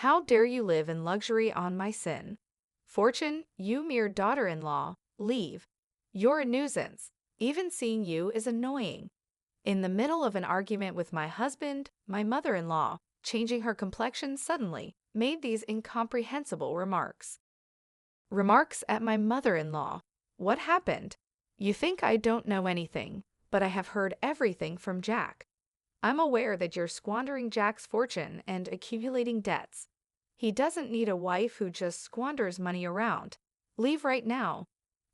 How dare you live in luxury on my sin? Fortune, you mere daughter-in-law, leave. You're a nuisance. Even seeing you is annoying. In the middle of an argument with my husband, my mother-in-law, changing her complexion suddenly, made these incomprehensible remarks. Remarks at my mother-in-law. What happened? You think I don't know anything, but I have heard everything from Jack. I'm aware that you're squandering Jack's fortune and accumulating debts. He doesn't need a wife who just squanders money around. Leave right now.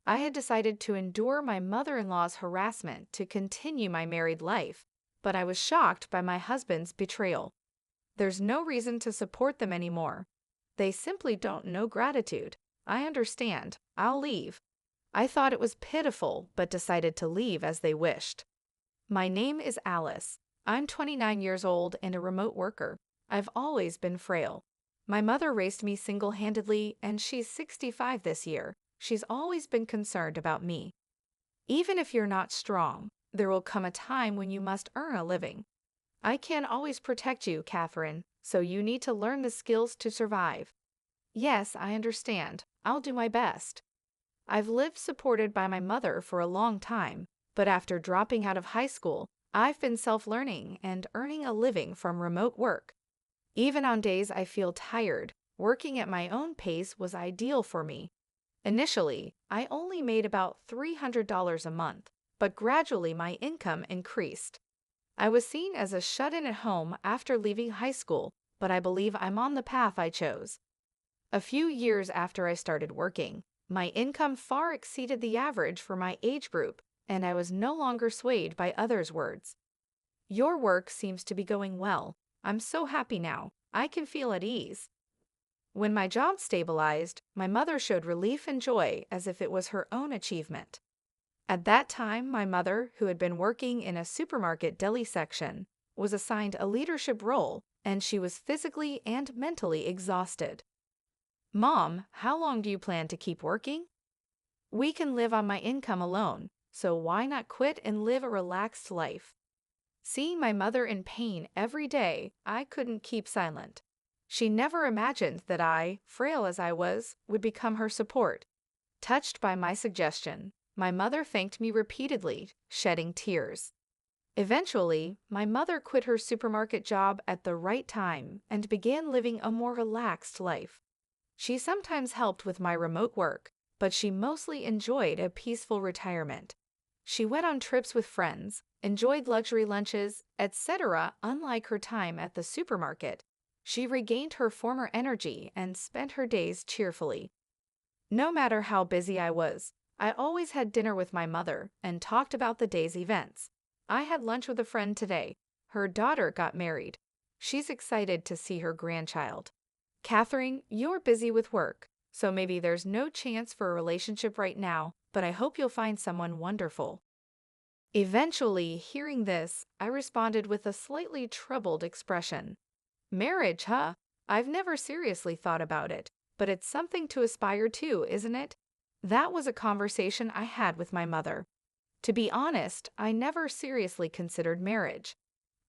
I had decided to endure my mother-in-law's harassment to continue my married life, but I was shocked by my husband's betrayal. There's no reason to support them anymore. They simply don't know gratitude. I understand. I'll leave. I thought it was pitiful, but decided to leave as they wished. My name is Alice. I'm 29 years old and a remote worker. I've always been frail. My mother raised me single-handedly, and she's 65 this year. She's always been concerned about me. Even if you're not strong, there will come a time when you must earn a living. I can't always protect you, Catherine, so you need to learn the skills to survive. Yes, I understand. I'll do my best. I've lived supported by my mother for a long time, but after dropping out of high school, I've been self-learning and earning a living from remote work. Even on days I feel tired, working at my own pace was ideal for me. Initially, I only made about $300 a month, but gradually my income increased. I was seen as a shut-in at home after leaving high school, but I believe I'm on the path I chose. A few years after I started working, my income far exceeded the average for my age group, and I was no longer swayed by others' words. Your work seems to be going well. I'm so happy now. I can feel at ease. When my job stabilized, my mother showed relief and joy as if it was her own achievement. At that time, my mother, who had been working in a supermarket deli section, was assigned a leadership role, and she was physically and mentally exhausted. Mom, how long do you plan to keep working? We can live on my income alone, so why not quit and live a relaxed life? Seeing my mother in pain every day, I couldn't keep silent. She never imagined that I, frail as I was, would become her support. Touched by my suggestion, my mother thanked me repeatedly, shedding tears. Eventually, my mother quit her supermarket job at the right time and began living a more relaxed life. She sometimes helped with my remote work, but she mostly enjoyed a peaceful retirement. She went on trips with friends, enjoyed luxury lunches, etc. Unlike her time at the supermarket, she regained her former energy and spent her days cheerfully. No matter how busy I was, I always had dinner with my mother and talked about the day's events. I had lunch with a friend today. Her daughter got married. She's excited to see her grandchild. Catherine, you're busy with work, so maybe there's no chance for a relationship right now, but I hope you'll find someone wonderful. Eventually, hearing this, I responded with a slightly troubled expression. Marriage, huh? I've never seriously thought about it, but it's something to aspire to, isn't it? That was a conversation I had with my mother. To be honest, I never seriously considered marriage.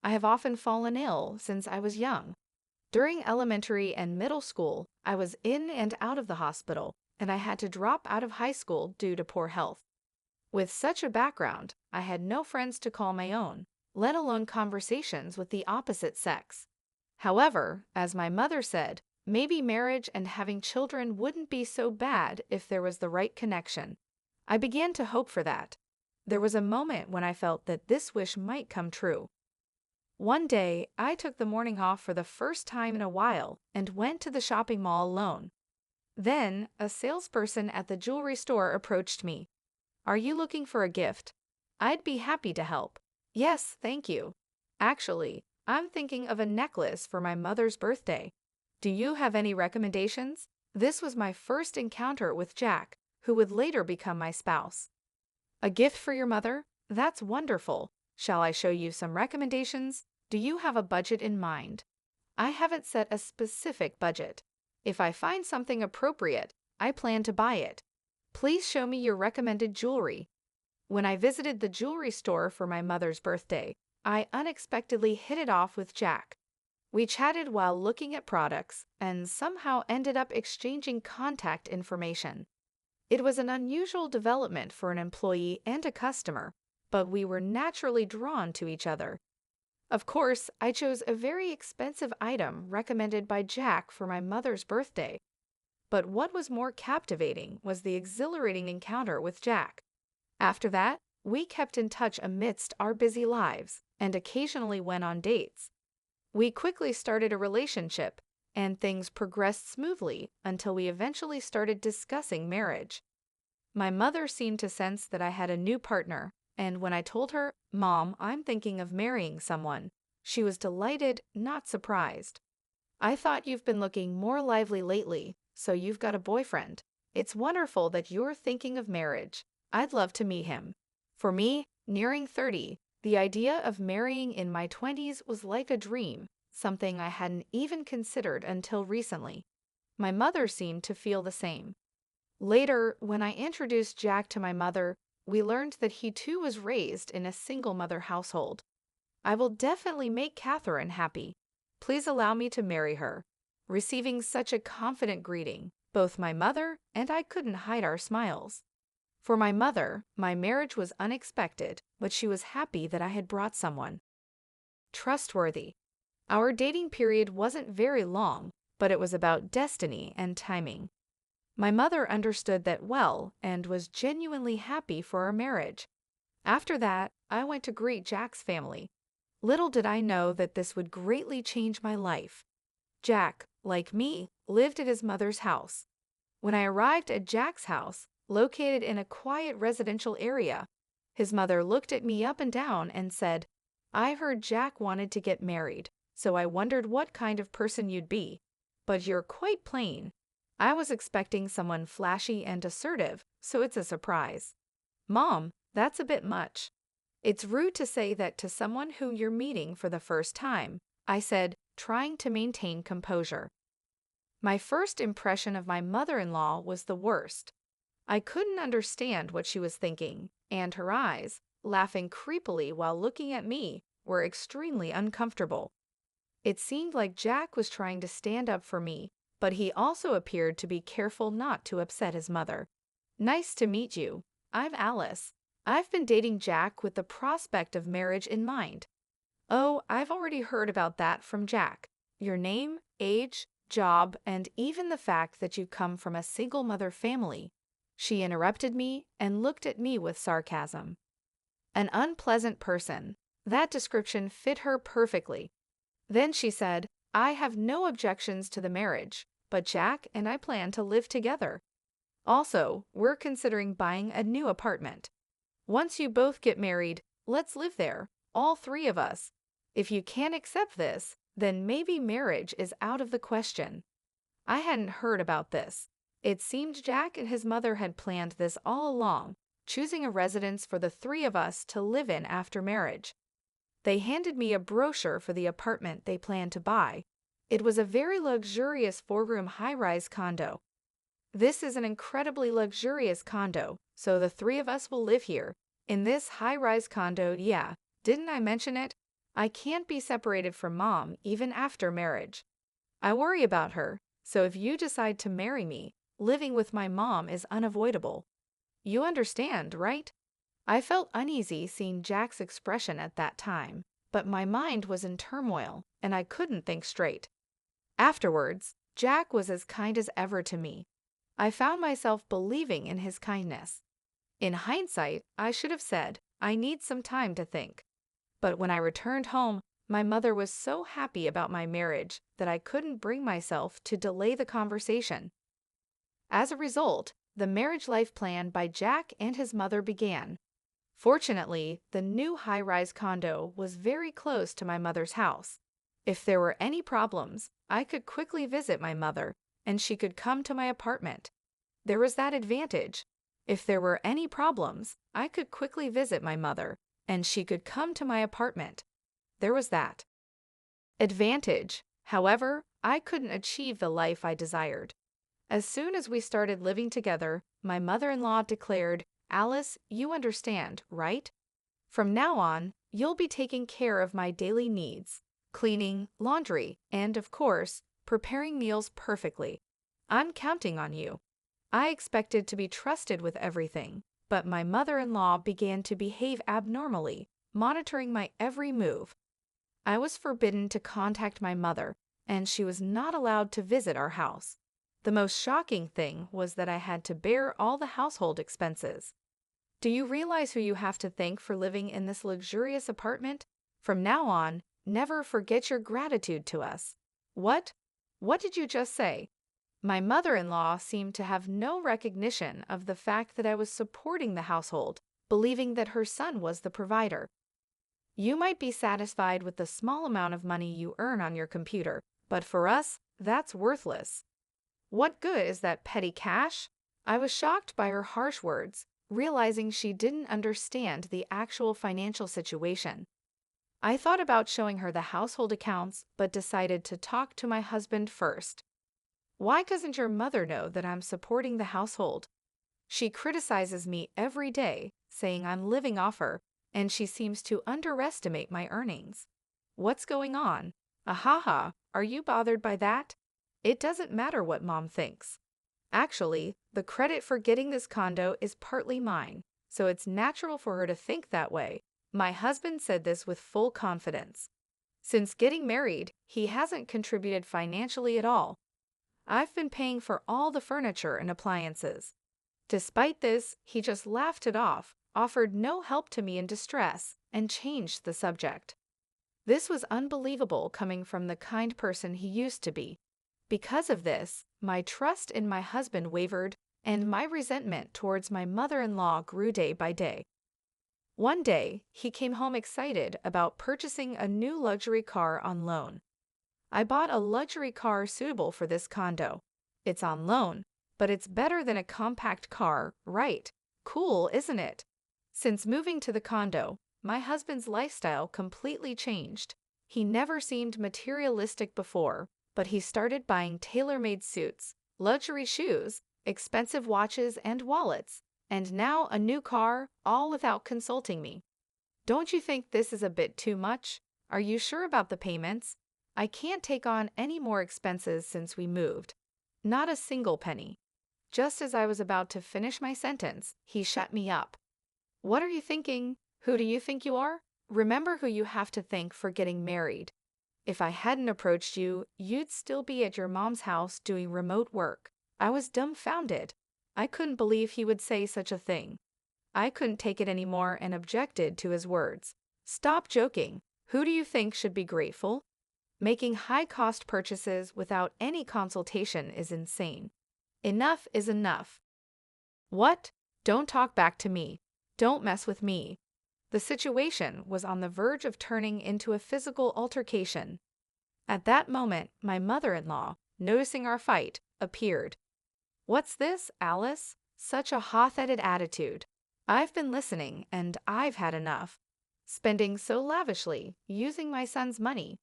I have often fallen ill since I was young. During elementary and middle school, I was in and out of the hospital, and I had to drop out of high school due to poor health. With such a background, I had no friends to call my own, let alone conversations with the opposite sex. However, as my mother said, maybe marriage and having children wouldn't be so bad if there was the right connection. I began to hope for that. There was a moment when I felt that this wish might come true. One day, I took the morning off for the first time in a while and went to the shopping mall alone. Then, a salesperson at the jewelry store approached me. Are you looking for a gift? I'd be happy to help. Yes, thank you. Actually, I'm thinking of a necklace for my mother's birthday. Do you have any recommendations? This was my first encounter with Jack, who would later become my spouse. A gift for your mother? That's wonderful. Shall I show you some recommendations? Do you have a budget in mind? I haven't set a specific budget. If I find something appropriate, I plan to buy it. Please show me your recommended jewelry. When I visited the jewelry store for my mother's birthday, I unexpectedly hit it off with Jack. We chatted while looking at products and somehow ended up exchanging contact information. It was an unusual development for an employee and a customer, but we were naturally drawn to each other. Of course, I chose a very expensive item recommended by Jack for my mother's birthday. But what was more captivating was the exhilarating encounter with Jack. After that, we kept in touch amidst our busy lives and occasionally went on dates. We quickly started a relationship, and things progressed smoothly until we eventually started discussing marriage. My mother seemed to sense that I had a new partner, and when I told her, "Mom, I'm thinking of marrying someone," she was delighted, not surprised. "I thought you've been looking more lively lately, so you've got a boyfriend. It's wonderful that you're thinking of marriage. I'd love to meet him." For me, nearing 30, the idea of marrying in my 20s was like a dream, something I hadn't even considered until recently. My mother seemed to feel the same. Later, when I introduced Jack to my mother, we learned that he too was raised in a single-mother household. "I will definitely make Catherine happy. Please allow me to marry her." Receiving such a confident greeting, both my mother and I couldn't hide our smiles. For my mother, my marriage was unexpected, but she was happy that I had brought someone trustworthy. Our dating period wasn't very long, but it was about destiny and timing. My mother understood that well and was genuinely happy for our marriage. After that, I went to greet Jack's family. Little did I know that this would greatly change my life. Jack, like me, lived at his mother's house. When I arrived at Jack's house, located in a quiet residential area, his mother looked at me up and down and said, "I heard Jack wanted to get married, so I wondered what kind of person you'd be. But you're quite plain. I was expecting someone flashy and assertive, so it's a surprise." "Mom, that's a bit much." "It's rude to say that to someone who you're meeting for the first time," I said, trying to maintain composure. My first impression of my mother-in-law was the worst. I couldn't understand what she was thinking, and her eyes, laughing creepily while looking at me, were extremely uncomfortable. It seemed like Jack was trying to stand up for me, but he also appeared to be careful not to upset his mother. "Nice to meet you. I'm Alice. I've been dating Jack with the prospect of marriage in mind." "Oh, I've already heard about that from Jack. Your name, age, job, and even the fact that you come from a single-mother family." She interrupted me and looked at me with sarcasm. An unpleasant person. That description fit her perfectly. Then she said, "I have no objections to the marriage, but Jack and I plan to live together. Also, we're considering buying a new apartment. Once you both get married, let's live there, all three of us. If you can't accept this, then maybe marriage is out of the question." I hadn't heard about this. It seemed Jack and his mother had planned this all along, choosing a residence for the three of us to live in after marriage. They handed me a brochure for the apartment they planned to buy. It was a very luxurious four-room high-rise condo. "This is an incredibly luxurious condo, so the three of us will live here. In this high-rise condo, yeah, didn't I mention it? I can't be separated from Mom even after marriage. I worry about her, so if you decide to marry me, living with my mom is unavoidable. You understand, right?" I felt uneasy seeing Jack's expression at that time, but my mind was in turmoil, and I couldn't think straight. Afterwards, Jack was as kind as ever to me. I found myself believing in his kindness. In hindsight, I should have said, "I need some time to think." But when I returned home, my mother was so happy about my marriage that I couldn't bring myself to delay the conversation. As a result, the marriage life plan by Jack and his mother began. Fortunately, the new high-rise condo was very close to my mother's house. If there were any problems, I could quickly visit my mother, and she could come to my apartment. There was that advantage. If there were any problems, I could quickly visit my mother, and she could come to my apartment. There was that advantage. However, I couldn't achieve the life I desired. As soon as we started living together, my mother-in-law declared, "Alice, you understand, right? From now on, you'll be taking care of my daily needs. cleaning, laundry, and, of course, preparing meals perfectly. I'm counting on you. I expected to be trusted with everything, but my mother-in-law began to behave abnormally, monitoring my every move. I was forbidden to contact my mother, and she was not allowed to visit our house. The most shocking thing was that I had to bear all the household expenses. Do you realize who you have to thank for living in this luxurious apartment? From now on, never forget your gratitude to us. What? What did you just say? My mother-in-law seemed to have no recognition of the fact that I was supporting the household, believing that her son was the provider. You might be satisfied with the small amount of money you earn on your computer, but for us, that's worthless. What good is that petty cash? I was shocked by her harsh words, realizing she didn't understand the actual financial situation. I thought about showing her the household accounts, but decided to talk to my husband first. Why doesn't your mother know that I'm supporting the household? She criticizes me every day, saying I'm living off her, and she seems to underestimate my earnings. What's going on? Ahaha, are you bothered by that? It doesn't matter what Mom thinks. Actually, the credit for getting this condo is partly mine, so it's natural for her to think that way. My husband said this with full confidence. Since getting married, he hasn't contributed financially at all. I've been paying for all the furniture and appliances. Despite this, he just laughed it off, offered no help to me in distress, and changed the subject. This was unbelievable coming from the kind person he used to be. Because of this, my trust in my husband wavered, and my resentment towards my mother-in-law grew day by day. One day, he came home excited about purchasing a new luxury car on loan. I bought a luxury car suitable for this condo. It's on loan, but it's better than a compact car, right? Cool, isn't it? Since moving to the condo, my husband's lifestyle completely changed. He never seemed materialistic before, but he started buying tailor-made suits, luxury shoes, expensive watches and wallets, and now a new car, all without consulting me. Don't you think this is a bit too much? Are you sure about the payments? I can't take on any more expenses since we moved. Not a single penny. Just as I was about to finish my sentence, he shut me up. What are you thinking? Who do you think you are? Remember who you have to thank for getting married. If I hadn't approached you, you'd still be at your mom's house doing remote work. I was dumbfounded. I couldn't believe he would say such a thing. I couldn't take it anymore and objected to his words. Stop joking. Who do you think should be grateful? Making high-cost purchases without any consultation is insane. Enough is enough. What? Don't talk back to me. Don't mess with me. The situation was on the verge of turning into a physical altercation. At that moment, my mother-in-law, noticing our fight, appeared. What's this, Alice? Such a hot-headed attitude. I've been listening, and I've had enough. Spending so lavishly, using my son's money.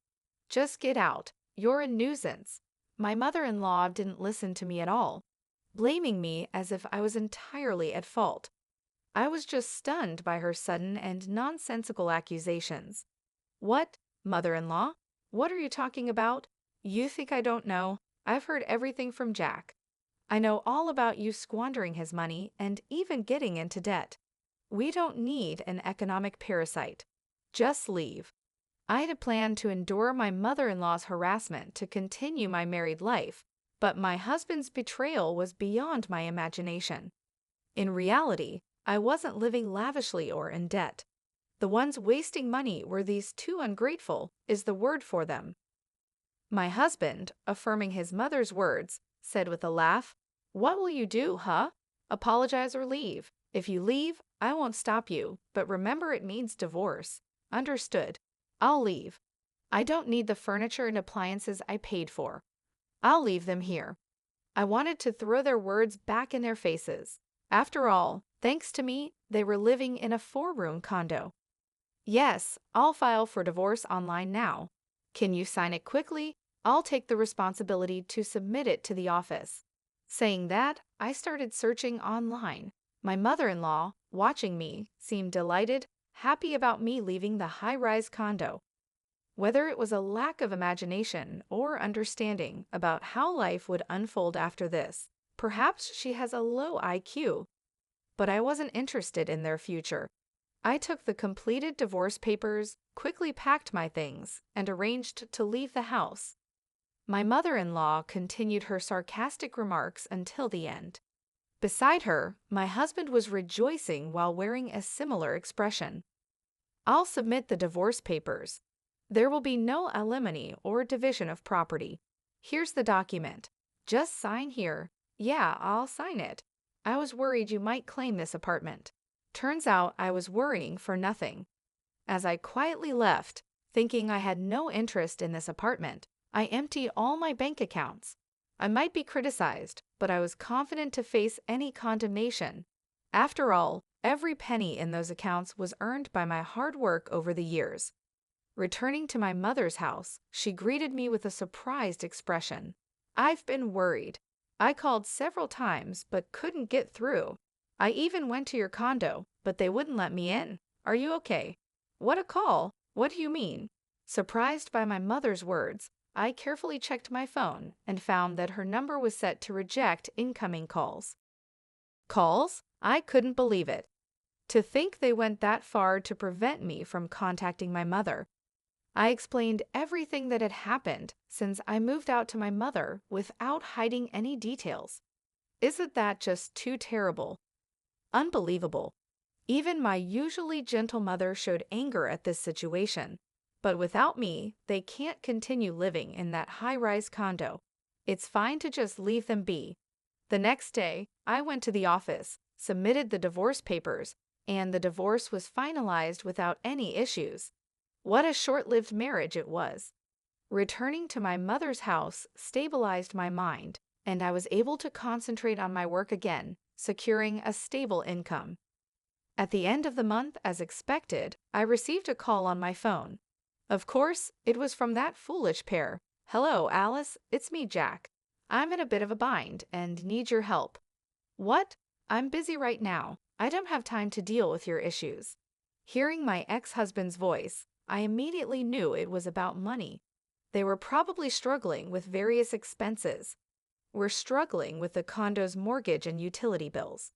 Just get out. You're a nuisance. My mother-in-law didn't listen to me at all, blaming me as if I was entirely at fault. I was just stunned by her sudden and nonsensical accusations. What, mother-in-law? What are you talking about? You think I don't know? I've heard everything from Jack. I know all about you squandering his money and even getting into debt. We don't need an economic parasite. Just leave. I had planned to endure my mother-in-law's harassment to continue my married life, but my husband's betrayal was beyond my imagination. In reality, I wasn't living lavishly or in debt. The ones wasting money were these two ungrateful, is the word for them. My husband, affirming his mother's words, said with a laugh, "What will you do, huh? Apologize or leave? If you leave, I won't stop you, but remember it means divorce. Understood. I'll leave. I don't need the furniture and appliances I paid for. I'll leave them here." I wanted to throw their words back in their faces. After all, thanks to me, they were living in a 4-room condo. Yes, I'll file for divorce online now. Can you sign it quickly? I'll take the responsibility to submit it to the office. Saying that, I started searching online. My mother-in-law, watching me, seemed delighted, happy about me leaving the high-rise condo. Whether it was a lack of imagination or understanding about how life would unfold after this, perhaps she has a low IQ. But I wasn't interested in their future. I took the completed divorce papers, quickly packed my things, and arranged to leave the house. My mother-in-law continued her sarcastic remarks until the end. Beside her, my husband was rejoicing while wearing a similar expression. I'll submit the divorce papers. There will be no alimony or division of property. Here's the document. Just sign here. Yeah, I'll sign it. I was worried you might claim this apartment. Turns out I was worrying for nothing. As I quietly left, thinking I had no interest in this apartment, I emptied all my bank accounts. I might be criticized, but I was confident to face any condemnation. After all, every penny in those accounts was earned by my hard work over the years. Returning to my mother's house, she greeted me with a surprised expression. I've been worried. I called several times but couldn't get through. I even went to your condo, but they wouldn't let me in. Are you okay? What a call! What do you mean? Surprised by my mother's words, I carefully checked my phone and found that her number was set to reject incoming calls. Calls? I couldn't believe it. To think they went that far to prevent me from contacting my mother. I explained everything that had happened since I moved out to my mother without hiding any details. Isn't that just too terrible? Unbelievable. Even my usually gentle mother showed anger at this situation. But without me, they can't continue living in that high-rise condo. It's fine to just leave them be. The next day, I went to the office, submitted the divorce papers, and the divorce was finalized without any issues. What a short-lived marriage it was. Returning to my mother's house stabilized my mind, and I was able to concentrate on my work again, securing a stable income. At the end of the month, as expected, I received a call on my phone. Of course, it was from that foolish pair. Hello, Alice, it's me, Jack. I'm in a bit of a bind and need your help. What? I'm busy right now. I don't have time to deal with your issues. Hearing my ex-husband's voice, I immediately knew it was about money. They were probably struggling with various expenses. We're struggling with the condo's mortgage and utility bills.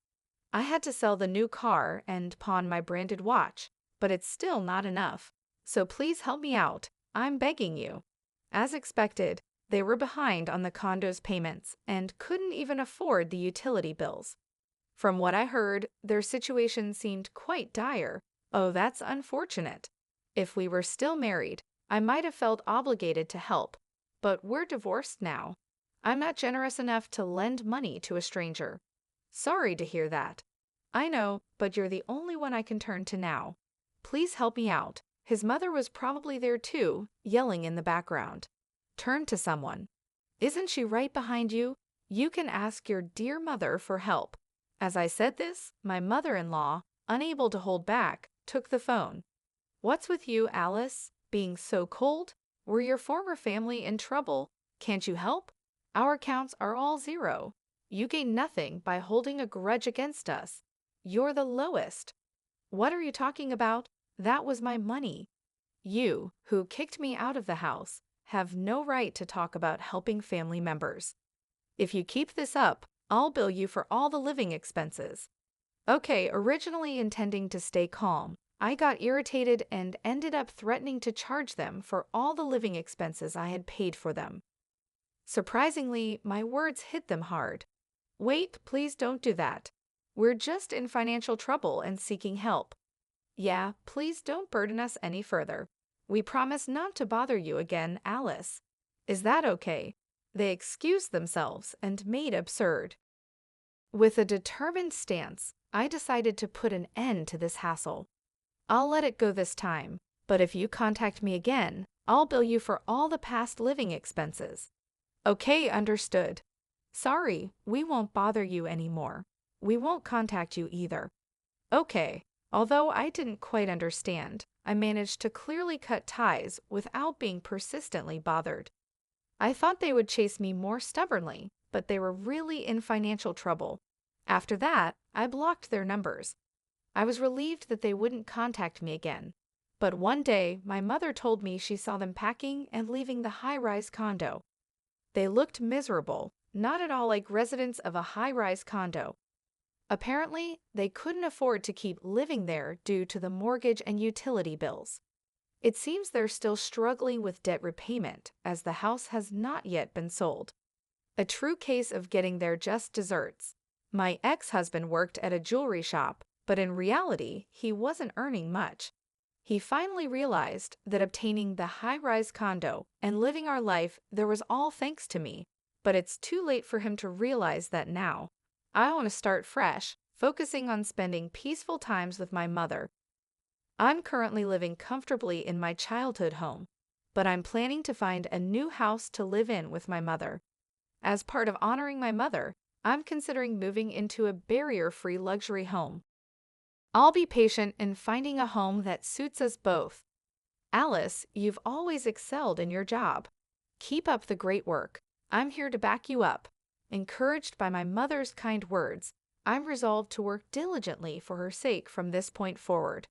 I had to sell the new car and pawn my branded watch, but it's still not enough. So please help me out. I'm begging you. As expected, they were behind on the condo's payments and couldn't even afford the utility bills. From what I heard, their situation seemed quite dire. Oh, that's unfortunate. If we were still married, I might have felt obligated to help, but we're divorced now. I'm not generous enough to lend money to a stranger. Sorry to hear that. I know, but you're the only one I can turn to now. Please help me out. His mother was probably there too, yelling in the background. Turn to someone. Isn't she right behind you? You can ask your dear mother for help. As I said this, my mother-in-law, unable to hold back, took the phone. What's with you, Alice? Being so cold? Were your former family in trouble? Can't you help? Our accounts are all zero. You gain nothing by holding a grudge against us. You're the lowest. What are you talking about? That was my money. You, who kicked me out of the house, have no right to talk about helping family members. If you keep this up, I'll bill you for all the living expenses. Okay, originally intending to stay calm, I got irritated and ended up threatening to charge them for all the living expenses I had paid for them. Surprisingly, my words hit them hard. Wait, please don't do that. We're just in financial trouble and seeking help. Yeah, please don't burden us any further. We promise not to bother you again, Alice. Is that okay? They excused themselves and made absurd. With a determined stance, I decided to put an end to this hassle. I'll let it go this time, but if you contact me again, I'll bill you for all the past living expenses. Okay, understood. Sorry, we won't bother you anymore. We won't contact you either. Okay. Although I didn't quite understand, I managed to clearly cut ties without being persistently bothered. I thought they would chase me more stubbornly, but they were really in financial trouble. After that, I blocked their numbers. I was relieved that they wouldn't contact me again. But one day, my mother told me she saw them packing and leaving the high-rise condo. They looked miserable, not at all like residents of a high-rise condo. Apparently, they couldn't afford to keep living there due to the mortgage and utility bills. It seems they're still struggling with debt repayment, as the house has not yet been sold. A true case of getting their just desserts. My ex-husband worked at a jewelry shop, but in reality, he wasn't earning much. He finally realized that obtaining the high-rise condo and living our life there was all thanks to me, but it's too late for him to realize that now. I want to start fresh, focusing on spending peaceful times with my mother. I'm currently living comfortably in my childhood home, but I'm planning to find a new house to live in with my mother. As part of honoring my mother, I'm considering moving into a barrier-free luxury home. I'll be patient in finding a home that suits us both. Alice, you've always excelled in your job. Keep up the great work. I'm here to back you up. Encouraged by my mother's kind words, I'm resolved to work diligently for her sake from this point forward.